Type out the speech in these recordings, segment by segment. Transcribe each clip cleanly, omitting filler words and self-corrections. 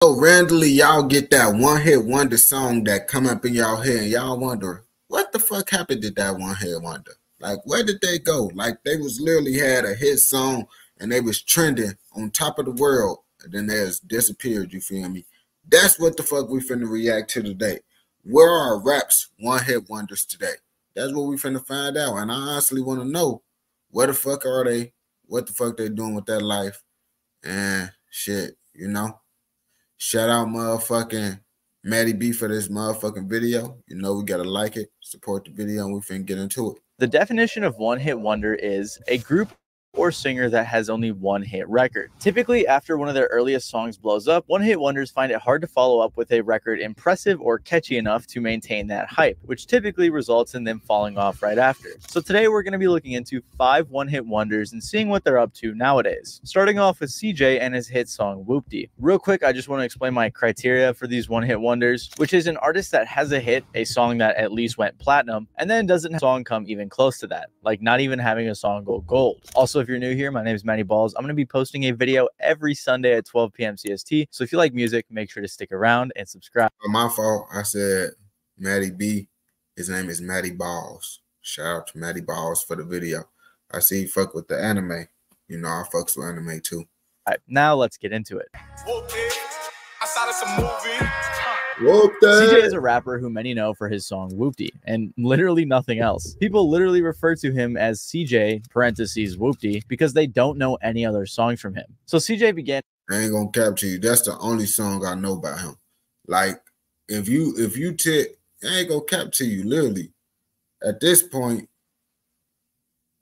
So randomly y'all get that one hit wonder song that come up in y'all head and y'all wonder what the fuck happened to that one hit wonder? Like where did they go? Like they was literally had a hit song and they was trending on top of the world and then they just disappeared, you feel me? That's what the fuck we finna react to today. Where are rap's one hit wonders today? That's what we finna find out. And I honestly wanna know where the fuck are they? What the fuck they doing with their life? And shit, you know? Shout out motherfucking Maddie B for this motherfucking video. You know we gotta like it, support the video, and we finna get into it. The definition of one-hit wonder is a group or singer that has only one hit record. Typically, after one of their earliest songs blows up, one-hit wonders find it hard to follow up with a record impressive or catchy enough to maintain that hype, which typically results in them falling off right after. So today we're going to be looking into 5 one-hit wonders and seeing what they're up to nowadays. Starting off with CJ and his hit song Whoopty. Real quick, I just want to explain my criteria for these one-hit wonders, which is an artist that has a hit, a song that at least went platinum, and then doesn't have a song come even close to that, like not even having a song go gold. Also, if you're new here, my name is Matty Balls. I'm going to be posting a video every Sunday at 12 p.m. CST. So if you like music, make sure to stick around and subscribe. My fault. I said Matty B. His name is Matty Balls. Shout out to Matty Balls for the video. I see you fuck with the anime. You know I fucks with anime too. All right, now let's get into it. I saw this a movie. CJ is a rapper who many know for his song Whoopty and literally nothing else. People literally refer to him as CJ parentheses Whoopty because they don't know any other songs from him. So CJ began. I ain't gonna capture you. That's the only song I know about him. Like if you tick, I ain't gonna capture you. Literally, at this point,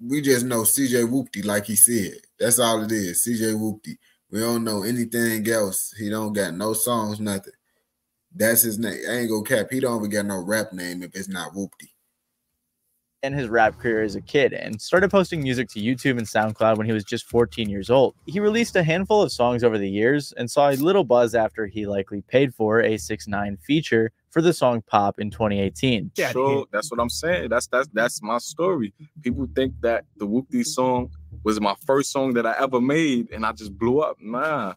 we just know CJ Whoopty, like he said. That's all it is. CJ Whoopty. We don't know anything else. He don't got no songs, nothing. That's his name. I ain't gonna cap. He don't even got no rap name if it's not Whoopty. And his rap career as a kid and started posting music to YouTube and SoundCloud when he was just 14 years old. He released a handful of songs over the years and saw a little buzz after he likely paid for a 6ix9ine feature for the song Pop in 2018. So that's what I'm saying. That's my story. People think that the Whoopty song was my first song that I ever made and I just blew up. Nah.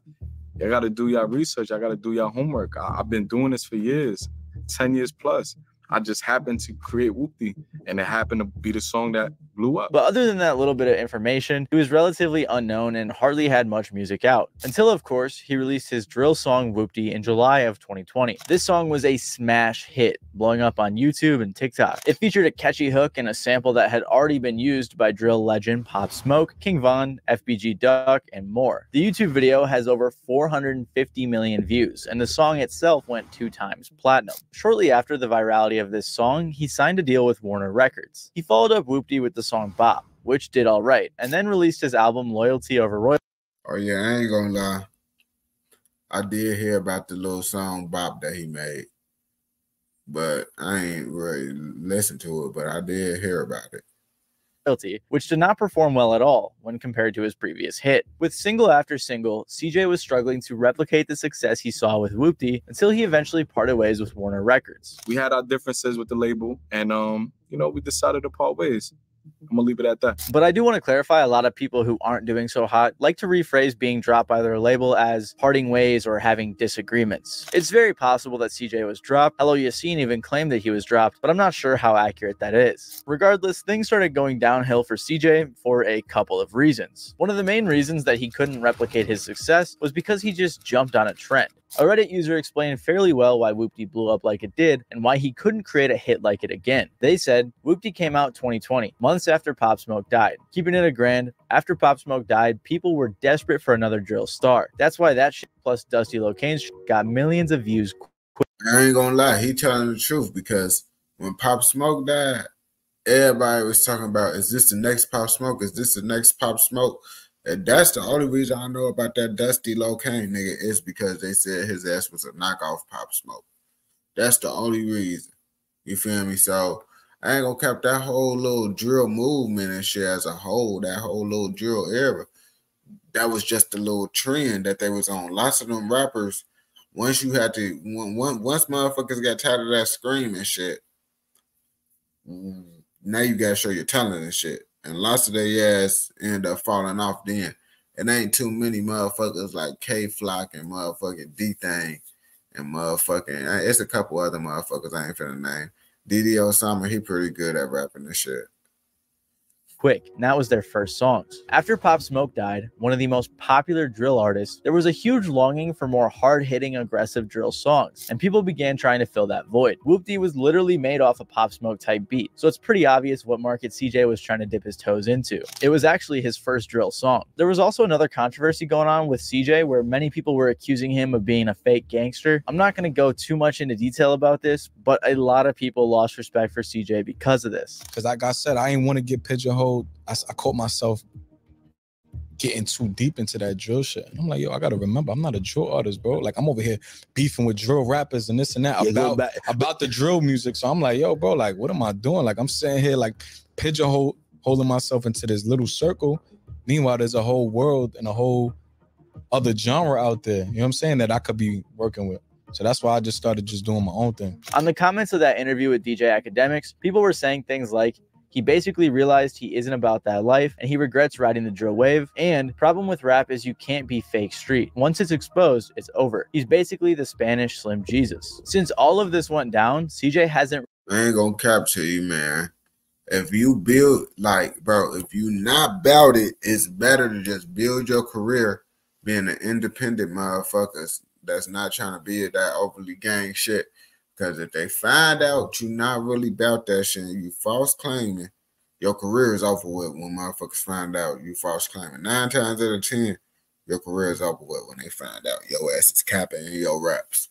I got to do your research. I got to do your homework. I've been doing this for years, 10 years plus. I just happened to create Whoopty, and it happened to be the song that blew up. But other than that little bit of information, he was relatively unknown and hardly had much music out. Until, of course, he released his drill song Whoopty in July of 2020. This song was a smash hit, blowing up on YouTube and TikTok. It featured a catchy hook and a sample that had already been used by drill legend Pop Smoke, King Von, FBG Duck, and more. The YouTube video has over 450 million views, and the song itself went 2 times platinum. Shortly after the virality of this song, he signed a deal with Warner Records. He followed up Whoopty with the song Bop, which did all right, and then released his album Loyalty Over Royalty. Oh yeah, I ain't gonna lie. I did hear about the little song Bop that he made, but I ain't really listened to it, but I did hear about it. Which did not perform well at all when compared to his previous hit. With single after single, CJ was struggling to replicate the success he saw with Whoopty until he eventually parted ways with Warner Records. We had our differences with the label, and you know, we decided to part ways. I'm gonna leave it at that. But I do want to clarify, a lot of people who aren't doing so hot like to rephrase being dropped by their label as parting ways or having disagreements. It's very possible that CJ was dropped. Hello Yassine even claimed that he was dropped, but I'm not sure how accurate that is. Regardless, things started going downhill for CJ for a couple of reasons. One of the main reasons that he couldn't replicate his success was because he just jumped on a trend. A Reddit user explained fairly well why Whoopty blew up like it did and why he couldn't create a hit like it again. They said, Whoopty came out 2020, months after Pop Smoke died. Keeping it a grand, after Pop Smoke died, people were desperate for another drill star. That's why that shit plus Dusty Locane's shit got millions of views quick. I ain't gonna lie, he telling the truth because when Pop Smoke died, everybody was talking about, is this the next Pop Smoke? Is this the next Pop Smoke? And that's the only reason I know about that Dusty Locane nigga is because they said his ass was a knockoff Pop Smoke. That's the only reason. You feel me? So I ain't gonna cap that whole little drill movement and shit as a whole, that whole little drill era. That was just a little trend that they was on. Lots of them rappers, once you had to, once motherfuckers got tired of that scream and shit, now you gotta show your talent and shit. And lots of their ass end up falling off then. it ain't too many motherfuckers like K Flock and motherfucking D Thing and motherfucking. It's a couple other motherfuckers I ain't finna name. DD Osama, he pretty good at rapping this shit. Quick, and that was their first songs. After Pop Smoke died, one of the most popular drill artists, there was a huge longing for more hard-hitting, aggressive drill songs, and people began trying to fill that void. Whoop-Dee was literally made off a Pop Smoke type beat, so it's pretty obvious what market CJ was trying to dip his toes into. It was actually his first drill song. There was also another controversy going on with CJ where many people were accusing him of being a fake gangster. I'm not going to go too much into detail about this, but a lot of people lost respect for CJ because of this. Because like I said, I ain't want to get pigeonholed. I caught myself getting too deep into that drill shit. And I'm like, yo, I gotta remember, I'm not a drill artist, bro. Like, I'm over here beefing with drill rappers and this and that about the drill music. So I'm like, yo, bro, like, what am I doing? Like, I'm sitting here like holding myself into this little circle. Meanwhile, there's a whole world and a whole other genre out there, you know what I'm saying, that I could be working with. So that's why I just started just doing my own thing. On the comments of that interview with DJ Academics, people were saying things like, he basically realized he isn't about that life and he regrets riding the drill wave. And problem with rap is you can't be fake street. Once it's exposed, it's over. He's basically the Spanish Slim Jesus. Since all of this went down, CJ hasn't... I ain't gonna capture you, man. If you build, like, bro, if you not about it, it's better to just build your career being an independent motherfucker that's not trying to be that overly gang shit. Because if they find out you not really about that shit and you false claiming, your career is over with when motherfuckers find out you false claiming. 9 times out of 10, your career is over with when they find out your ass is capping in your raps.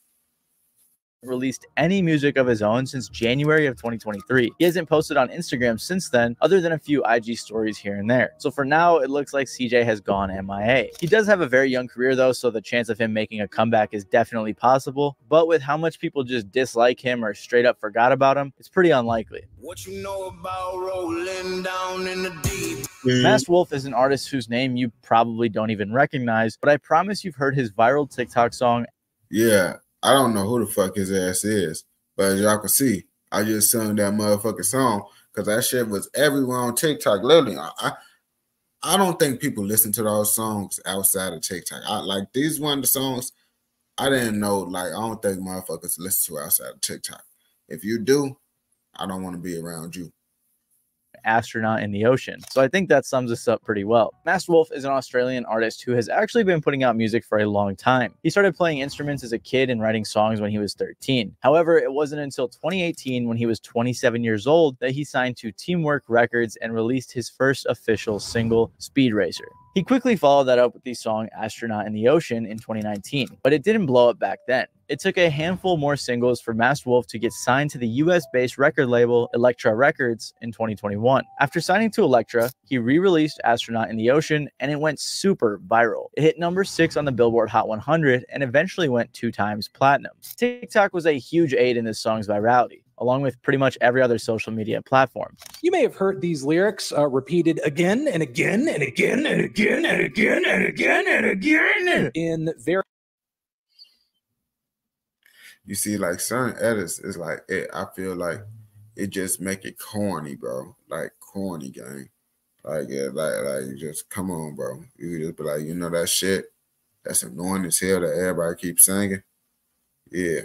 Released any music of his own since January of 2023. He hasn't posted on Instagram since then, other than a few IG stories here and there. So for now, it looks like CJ has gone MIA. He does have a very young career though, so the chance of him making a comeback is definitely possible. But with how much people just dislike him or straight up forgot about him, it's pretty unlikely. What you know about rolling down in the deep? Masked Wolf is an artist whose name you probably don't even recognize, but I promise you've heard his viral TikTok song. Yeah. I don't know who the fuck his ass is, but as y'all can see, I just sung that motherfucking song because that shit was everywhere on TikTok. Literally, I don't think people listen to those songs outside of TikTok. Like these one of the songs I didn't know. Like I don't think motherfuckers listen to outside of TikTok. If you do, I don't want to be around you. Astronaut in the Ocean. So I think that sums us up pretty well. Masked Wolf is an Australian artist who has actually been putting out music for a long time. He started playing instruments as a kid and writing songs when he was 13. However, it wasn't until 2018 when he was 27 years old that he signed to Teamwork Records and released his first official single, Speed Racer. He quickly followed that up with the song Astronaut in the Ocean in 2019, but it didn't blow up back then. It took a handful more singles for Masked Wolf to get signed to the US-based record label Elektra Records in 2021. After signing to Elektra, he re-released Astronaut in the Ocean and it went super viral. It hit number 6 on the Billboard Hot 100 and eventually went 2 times platinum. TikTok was a huge aid in this song's virality, along with pretty much every other social media platform. You may have heard these lyrics repeated again and again and again and again and again and again and again in very... You see, like certain edits is like it. I feel like it just make it corny, bro. Like corny gang. Like yeah, like just come on, bro. You just be like, you know that shit that's annoying as hell that everybody keeps singing. Yeah.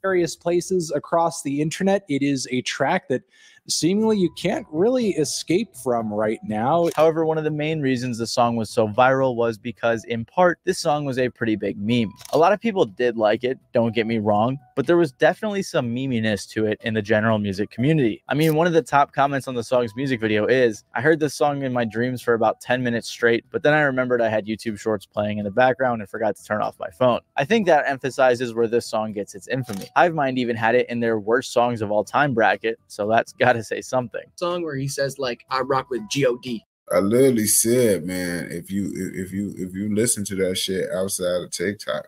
Various places across the internet. It is a track that seemingly you can't really escape from right now. However, one of the main reasons the song was so viral was because, in part, this song was a pretty big meme. A lot of people did like it, don't get me wrong, but there was definitely some meminess to it in the general music community. I mean, one of the top comments on the song's music video is, I heard this song in my dreams for about 10 minutes straight, but then I remembered I had YouTube Shorts playing in the background and forgot to turn off my phone. I think that emphasizes where this song gets its infamy. Hivemind even had it in their worst songs of all time bracket, so that's gotta say something. Song where he says like, I rock with G.O.D. I literally said, man, if you listen to that shit outside of TikTok,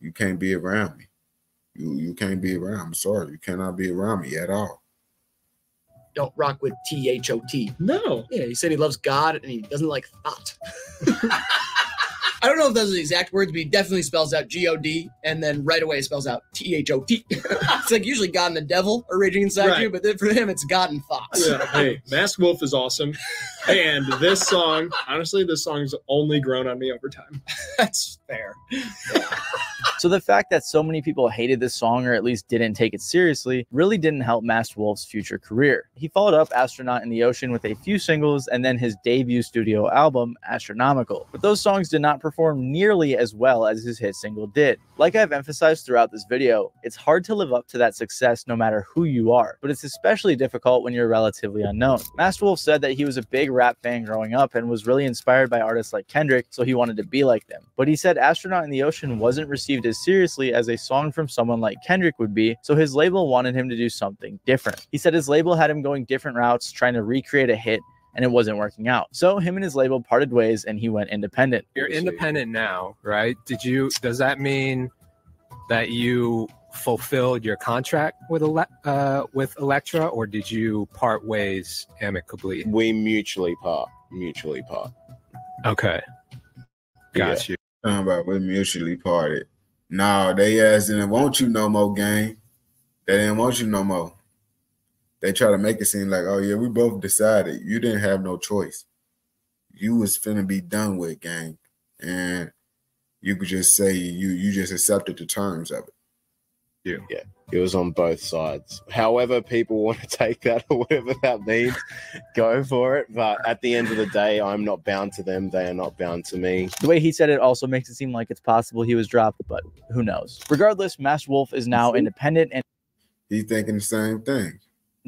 you can't be around me. You can't be around. I'm sorry, you cannot be around me at all. Don't rock with T-H-O-T. No. Yeah, he said he loves God and he doesn't like thought. I don't know if those are the exact words, but he definitely spells out G-O-D and then right away spells out T-H-O-T. It's like usually God and the devil are raging inside you, but then for him it's God and Fox. Yeah, hey, Masked Wolf is awesome. And this song, honestly, this song's only grown on me over time. That's fair. So the fact that so many people hated this song or at least didn't take it seriously really didn't help Masked Wolf's future career. He followed up Astronaut in the Ocean with a few singles and then his debut studio album, Astronomical. But those songs did not perform nearly as well as his hit single did. Like I've emphasized throughout this video, it's hard to live up to that success no matter who you are, but it's especially difficult when you're relatively unknown. Masked Wolf said that he was a big rap fan growing up and was really inspired by artists like Kendrick, so he wanted to be like them. But he said Astronaut in the Ocean wasn't received as seriously as a song from someone like Kendrick would be, so his label wanted him to do something different. He said his label had him going different routes, trying to recreate a hit, and it wasn't working out. So him and his label parted ways and he went independent. You're independent now, right? Does that mean that you fulfilled your contract with Elektra, or did you part ways amicably? We mutually part. Okay. Got you. Talking about we mutually parted. No, they ass didn't want you no more, gang. They didn't want you no more. They try to make it seem like, oh yeah, we both decided. You didn't have no choice. You was finna be done with, gang. And you could just say you just accepted the terms of it. Yeah, it was on both sides. However people want to take that or whatever that means, go for it. But at the end of the day, I'm not bound to them. They are not bound to me. The way he said it also makes it seem like it's possible he was dropped, but who knows? Regardless, Masked Wolf is now independent and he's thinking the same thing.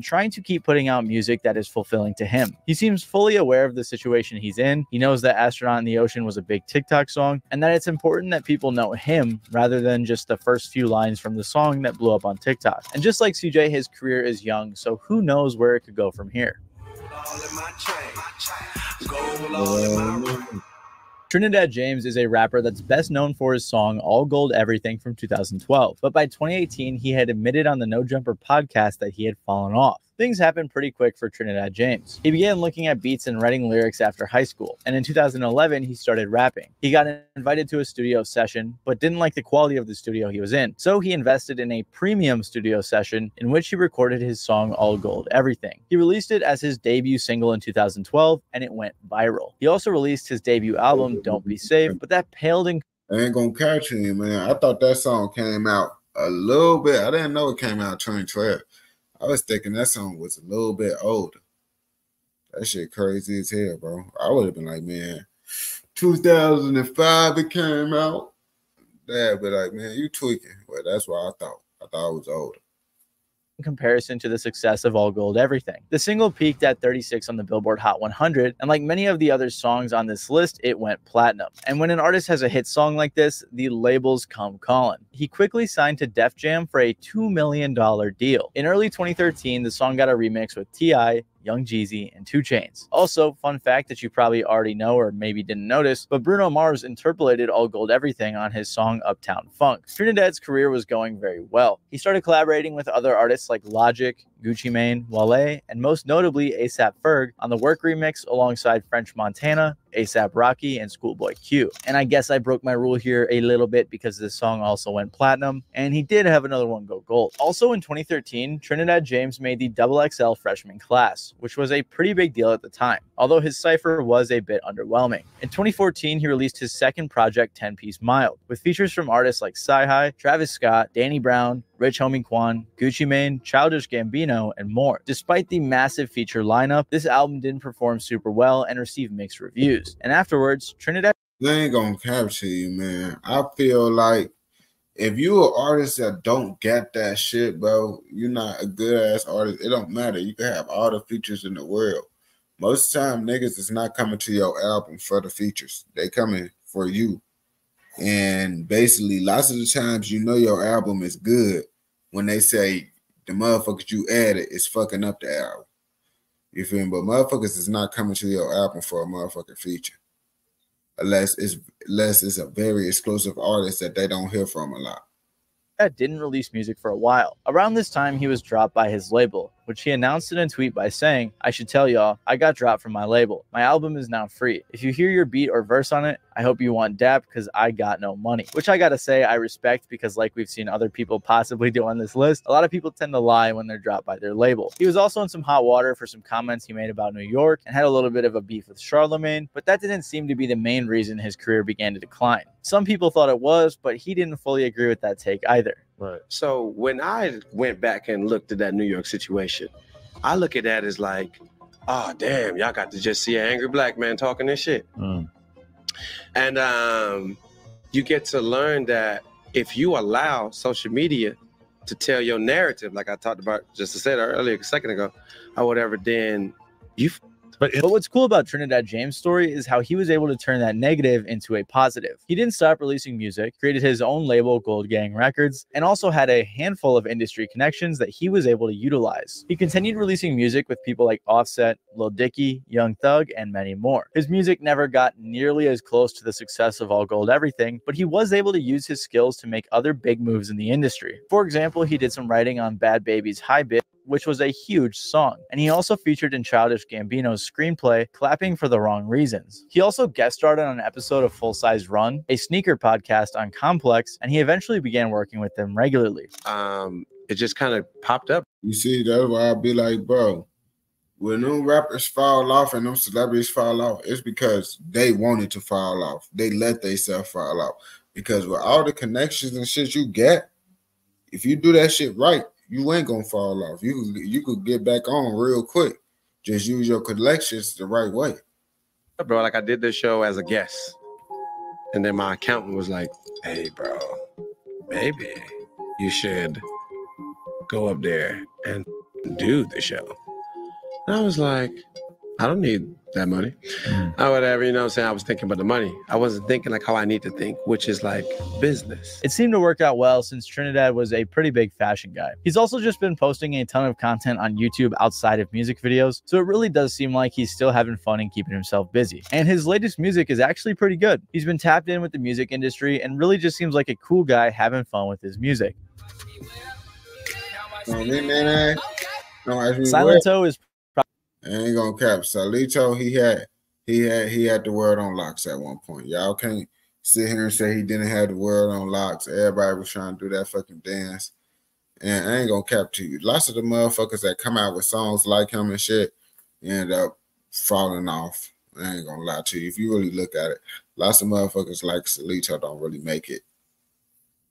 Trying to keep putting out music that is fulfilling to him. He seems fully aware of the situation he's in. He knows that Astronaut in the Ocean was a big TikTok song and that it's important that people know him rather than just the first few lines from the song that blew up on TikTok. And just like CJ, his career is young, so who knows where it could go from here. Trinidad James is a rapper that's best known for his song All Gold Everything from 2012, but by 2018 he had admitted on the No Jumper podcast that he had fallen off. Things happened pretty quick for Trinidad James. He began looking at beats and writing lyrics after high school, and in 2011 he started rapping. He got invited to a studio session, but didn't like the quality of the studio he was in, so he invested in a premium studio session in which he recorded his song All Gold Everything. He released it as his debut single in 2012, and it went viral. He also released his debut album Don't Be Safe, but that paled in I ain't gonna catch you, man. I thought that song came out a little bit. I didn't know it came out 2012. I was thinking that song was a little bit older. That shit crazy as hell, bro. I would have been like, man, 2005 it came out. Dad be like, man, you tweaking. Well, that's what I thought. I thought it was older. comparison to the success of All Gold Everything. The single peaked at 36 on the Billboard Hot 100, and like many of the other songs on this list, it went platinum. And when an artist has a hit song like this, the labels come calling. He quickly signed to Def Jam for a $2 million deal. In early 2013, the song got a remix with T.I., Young Jeezy, and 2 Chainz. Also, fun fact that you probably already know or maybe didn't notice, but Bruno Mars interpolated All Gold Everything on his song Uptown Funk. Trinidad's career was going very well. He started collaborating with other artists like Logic, Gucci Mane, Wale, and most notably A$AP Ferg on the Work remix alongside French Montana, A$AP Rocky, and Schoolboy Q. And I guess I broke my rule here a little bit because this song also went platinum, and he did have another one go gold. Also in 2013, Trinidad James made the XXL freshman class, which was a pretty big deal at the time, although his cypher was a bit underwhelming. In 2014, he released his second project, 10-Piece Mild, with features from artists like Sci-Hi, Travis Scott, Danny Brown, Rich Homie Quan, Gucci Mane, Childish Gambino, and more. Despite the massive feature lineup, this album didn't perform super well and received mixed reviews. And afterwards, Trinidad... They ain't gonna capture you, man. I feel like if you an artist that don't get that shit, bro, you're not a good-ass artist. It don't matter. You can have all the features in the world. Most of the time, niggas is not coming to your album for the features. They coming for you. And basically, lots of the times, you know your album is good when they say the motherfuckers you added is fucking up the album. You feel me? But motherfuckers is not coming to your album for a motherfucking feature. Unless it's a very exclusive artist that they don't hear from a lot. Didn't release music for a while. Around this time, he was dropped by his label, which which he announced in a tweet by saying, "I should tell y'all, I got dropped from my label. My album is now free. If you hear your beat or verse on it, I hope you want dap because I got no money." Which I gotta say I respect, because like we've seen other people possibly do on this list, a lot of people tend to lie when they're dropped by their label. He was also in some hot water for some comments he made about New York and had a little bit of a beef with Charlemagne, but that didn't seem to be the main reason his career began to decline. Some people thought it was, but he didn't fully agree with that take either. Right. So when I went back and looked at that New York situation, I look at that as like, oh damn, y'all got to just see an angry black man talking this shit. And you get to learn that if you allow social media to tell your narrative, like I talked about just to say that earlier a second ago, or whatever, then you. But what's cool about Trinidad James' story is how he was able to turn that negative into a positive. He didn't stop releasing music, created his own label, Gold Gang Records, and also had a handful of industry connections that he was able to utilize. He continued releasing music with people like Offset, Lil Dicky, Young Thug, and many more. His music never got nearly as close to the success of All Gold Everything, but he was able to use his skills to make other big moves in the industry. For example, he did some writing on Bad Baby's High Bit, which was a huge song, and he also featured in Childish Gambino's screenplay, Clapping for the Wrong Reasons. He also guest starred on an episode of Full Size Run, a sneaker podcast on Complex, and he eventually began working with them regularly. It just kind of popped up. You see, that's why I'd be like, bro, when them rappers fall off and them celebrities fall off, it's because they wanted to fall off. They let themselves fall off. Because with all the connections and shit you get, if you do that shit right, you ain't gonna fall off. You could get back on real quick. Just use your collections the right way. Bro, like I did this show as a guest. And then my accountant was like, hey, bro, maybe you should go up there and do the show. And I was like, I don't need that money. Or whatever, you know what I'm saying? I was thinking about the money. I wasn't thinking like how I need to think, which is like business. It seemed to work out well since Trinidad was a pretty big fashion guy. He's also just been posting a ton of content on YouTube outside of music videos, so it really does seem like he's still having fun and keeping himself busy. And his latest music is actually pretty good. He's been tapped in with the music industry and really just seems like a cool guy having fun with his music. Silento is I ain't gonna cap. Salito, he had the world on locks at one point. Y'all can't sit here and say he didn't have the world on locks. Everybody was trying to do that fucking dance. And I ain't gonna cap to you. Lots of the motherfuckers that come out with songs like him and shit end up falling off. I ain't gonna lie to you. If you really look at it, lots of motherfuckers like Salito don't really make it.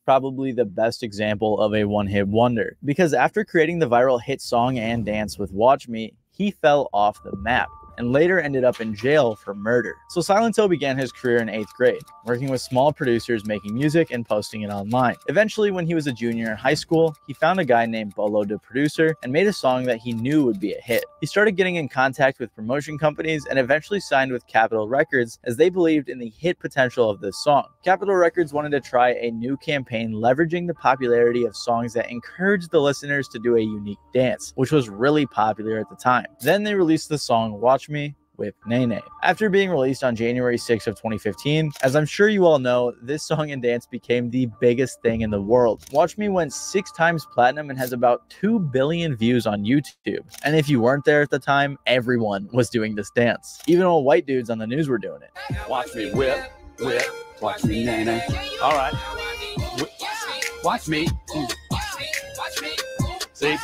Probably the best example of a one-hit wonder, because after creating the viral hit song and dance with Watch Me, he fell off the map and later ended up in jail for murder. So Silento began his career in 8th grade, working with small producers making music and posting it online. Eventually, when he was a junior in high school, he found a guy named Bolo the producer and made a song that he knew would be a hit. He started getting in contact with promotion companies and eventually signed with Capitol Records as they believed in the hit potential of this song. Capitol Records wanted to try a new campaign leveraging the popularity of songs that encouraged the listeners to do a unique dance, which was really popular at the time. Then they released the song Watch Me with Nene. After being released on January 6th of 2015, as I'm sure you all know, this song and dance became the biggest thing in the world. Watch Me went 6 times platinum and has about 2 billion views on YouTube. And if you weren't there at the time, everyone was doing this dance. Even old white dudes on the news were doing it. Watch me whip, whip, watch me Nene. All right. Watch me. See?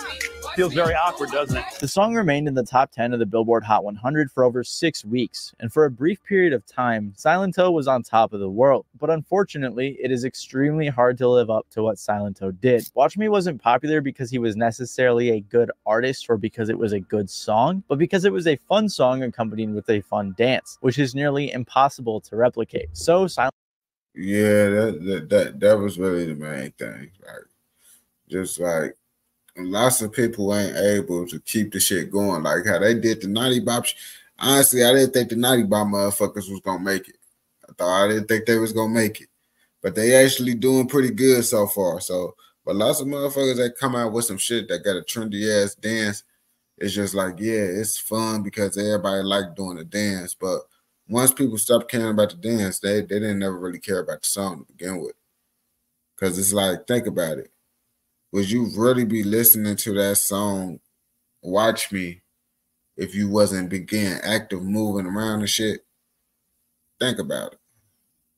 Feels very awkward, doesn't it? The song remained in the top 10 of the Billboard Hot 100 for over 6 weeks, and for a brief period of time, Silento was on top of the world. But unfortunately, it is extremely hard to live up to what Silento did. Watch Me wasn't popular because he was necessarily a good artist or because it was a good song, but because it was a fun song accompanied with a fun dance, which is nearly impossible to replicate. So Silento. Yeah, that was really the main thing. Like, just like, lots of people ain't able to keep the shit going like how they did the Naughty Bop. Honestly, I didn't think the Naughty Bop motherfuckers was gonna make it. I didn't think they was gonna make it, but they actually doing pretty good so far. So, but lots of motherfuckers that come out with some shit that got a trendy ass dance, it's just like, yeah, it's fun because everybody like doing the dance. But once people stop caring about the dance, they didn't never really care about the song to begin with. Cause it's like, think about it. Would you really be listening to that song watch me if you wasn't begin active moving around and shit. Think about it.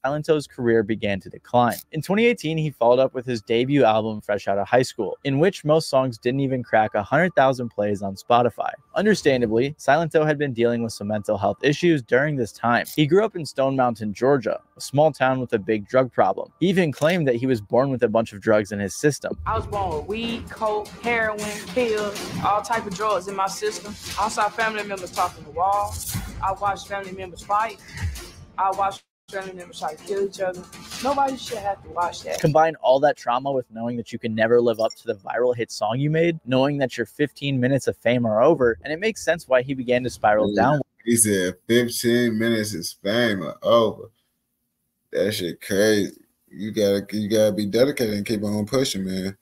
Silento's career began to decline. In 2018, he followed up with his debut album fresh out of high school, in which most songs didn't even crack 100,000 plays on Spotify. Understandably, Silento had been dealing with some mental health issues during this time. He grew up in Stone Mountain, Georgia, a small town with a big drug problem. He even claimed that he was born with a bunch of drugs in his system. I was born with weed, coke, heroin, pills, all type of drugs in my system. I saw family members talking to walls. I watched family members fight. I watched family members try to kill each other. Nobody should have to watch that. Combine all that trauma with knowing that you can never live up to the viral hit song you made, knowing that your 15 minutes of fame are over, and it makes sense why he began to spiral downward. He said 15 minutes is fame are over. That shit crazy. You gotta be dedicated and keep on pushing, man.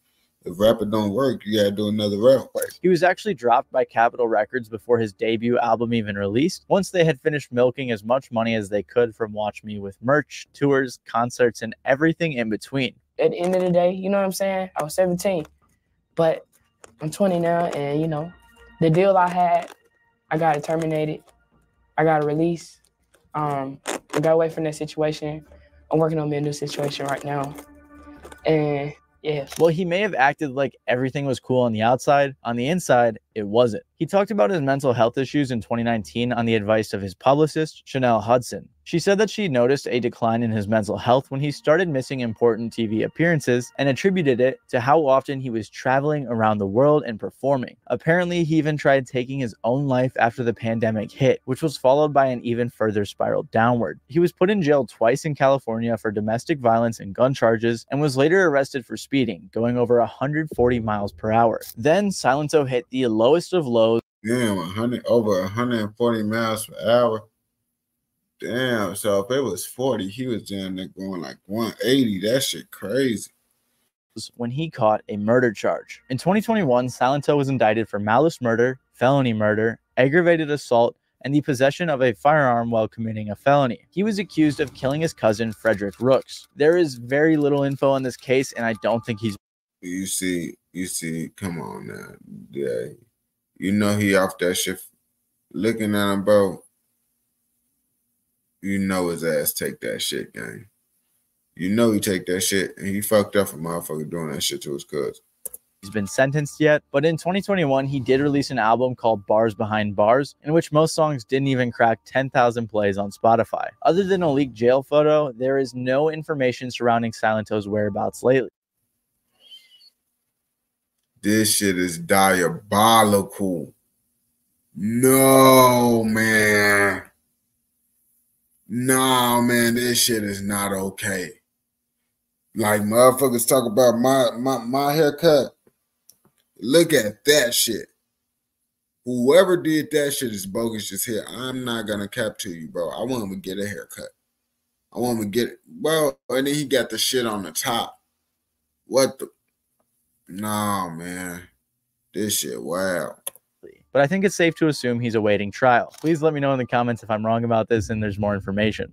If rapper don't work, you gotta do another rap. He was actually dropped by Capitol Records before his debut album even released, once they had finished milking as much money as they could from Watch Me with merch, tours, concerts, and everything in between. At the end of the day, you know what I'm saying? I was 17, but I'm 20 now, and you know, the deal I had, I got it terminated. I got a release. I got away from that situation. I'm working on me a new situation right now. And yeah. Well, he may have acted like everything was cool on the outside. On the inside, it wasn't. He talked about his mental health issues in 2019 on the advice of his publicist, Chanel Hudson. She said that she noticed a decline in his mental health when he started missing important TV appearances and attributed it to how often he was traveling around the world and performing. Apparently, he even tried taking his own life after the pandemic hit, which was followed by an even further spiral downward. He was put in jail twice in California for domestic violence and gun charges and was later arrested for speeding, going over 140 miles per hour. Then Silento hit the lowest of lows. Damn, over 140 miles per hour. Damn, so if it was 40, he was down there going like 180. That shit crazy. When he caught a murder charge. In 2021, Silento was indicted for malice murder, felony murder, aggravated assault, and the possession of a firearm while committing a felony. He was accused of killing his cousin, Frederick Rooks. There is very little info on this case, and I don't think he's... You see, come on now. Yeah. You know he off that shit. Looking at him, bro. You know his ass take that shit, gang. You know he take that shit, and he fucked up for motherfucker doing that shit to his cousin. He's been sentenced yet, but in 2021, he did release an album called Bars Behind Bars, in which most songs didn't even crack 10,000 plays on Spotify. Other than a leaked jail photo, there is no information surrounding Silento's whereabouts lately. This shit is diabolical. No, man. No, man, this shit is not okay. Like motherfuckers talk about my haircut. Look at that shit. Whoever did that shit is bogus as hell. I'm not gonna cap to you, bro. I want him to get a haircut. I want him to get it. Well, and then he got the shit on the top. What the? Nah, man. This shit, wow. But I think it's safe to assume he's awaiting trial. Please let me know in the comments if I'm wrong about this and there's more information.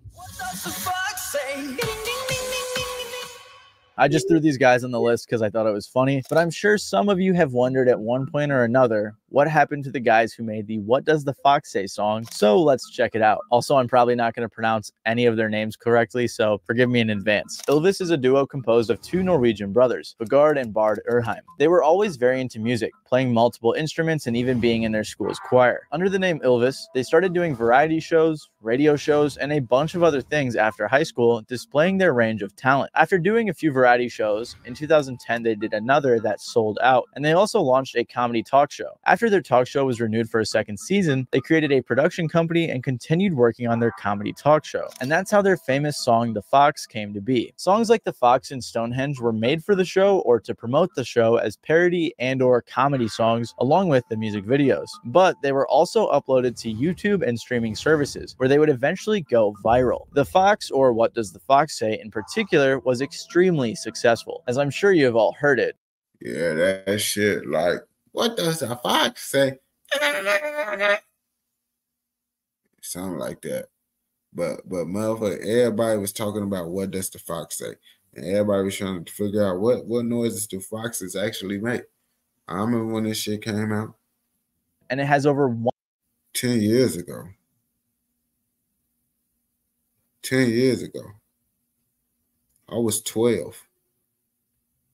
I just threw these guys on the list because I thought it was funny, but I'm sure some of you have wondered at one point or another what happened to the guys who made the What Does the Fox Say song, so let's check it out. Also, I'm probably not going to pronounce any of their names correctly, so forgive me in advance. Ylvis is a duo composed of two Norwegian brothers, Vegard and Bard Urheim. They were always very into music, playing multiple instruments and even being in their school's choir. Under the name Ylvis, they started doing variety shows, radio shows, and a bunch of other things after high school, displaying their range of talent. After doing a few variety shows, in 2010 they did another that sold out, and they also launched a comedy talk show. After their talk show was renewed for a second season, they created a production company and continued working on their comedy talk show. And that's how their famous song The Fox came to be. Songs like The Fox and Stonehenge were made for the show or to promote the show as parody and or comedy songs along with the music videos. But they were also uploaded to YouTube and streaming services where they would eventually go viral. The Fox, or What Does the Fox Say in particular, was extremely successful, as I'm sure you have all heard it. Yeah, that shit, like, what does the fox say? Something like that. But motherfucker, everybody was talking about what does the fox say. And everybody was trying to figure out what noises do foxes actually make. I remember when this shit came out. and it has over 10 years ago. 10 years ago. I was 12.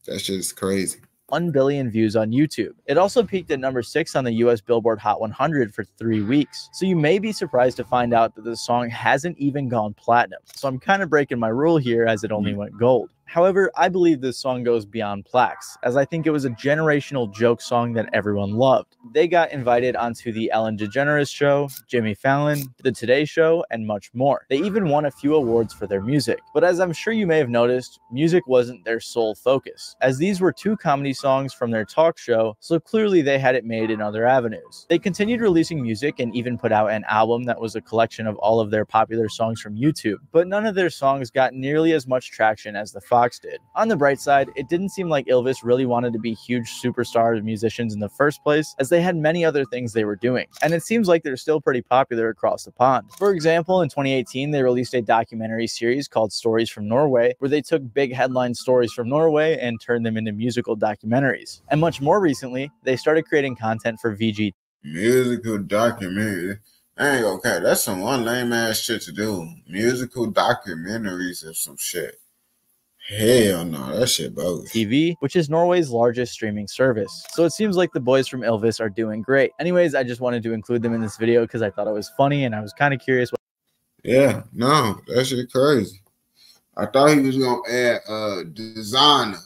That shit is crazy. 1 billion views on YouTube. It also peaked at number 6 on the US Billboard Hot 100 for 3 weeks. So you may be surprised to find out that the song hasn't even gone platinum. So I'm kind of breaking my rule here as it only went gold. However, I believe this song goes beyond plaques, as I think it was a generational joke song that everyone loved. They got invited onto the Ellen DeGeneres Show, Jimmy Fallon, The Today Show, and much more. They even won a few awards for their music. But as I'm sure you may have noticed, music wasn't their sole focus, as these were 2 comedy songs from their talk show, so clearly they had it made in other avenues. They continued releasing music and even put out an album that was a collection of all of their popular songs from YouTube, but none of their songs got nearly as much traction as the Fox did. On the bright side, it didn't seem like Elvis really wanted to be huge superstar musicians in the first place, as they had many other things they were doing, and it seems like they're still pretty popular across the pond. For example, in 2018, they released a documentary series called Stories from Norway, where they took big headline stories from Norway and turned them into musical documentaries. And much more recently, they started creating content for VG. Musical documentary. I ain't okay. That's some one lame ass shit to do. Musical documentaries or some shit. Hell no, that shit bogus. TV, which is Norway's largest streaming service. So it seems like the boys from Elvis are doing great. Anyways, I just wanted to include them in this video because I thought it was funny and I was kind of curious. Yeah, no, that shit crazy. I thought he was gonna add designer,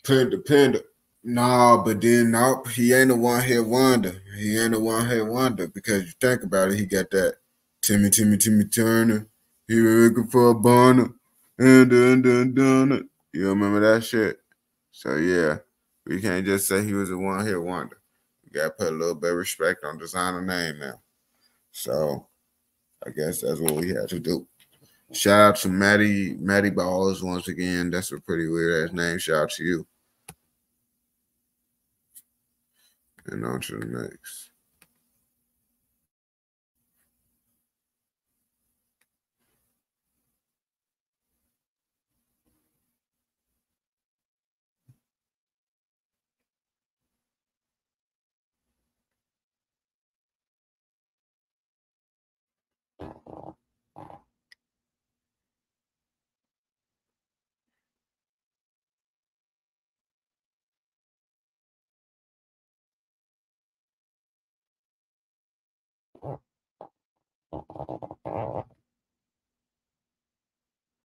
Panda. No, but then nope, he ain't a one-hit wonder. He ain't a one-hit wonder because you think about it, he got that Timmy Turner. He was looking for a burner. Dun. You remember that shit? So yeah, we can't just say he was a one-hit wonder. We gotta put a little bit of respect on designer name now. So I guess that's what we had to do. Shout out to Matty Balls once again. That's a pretty weird ass name. Shout out to you. And on to the next.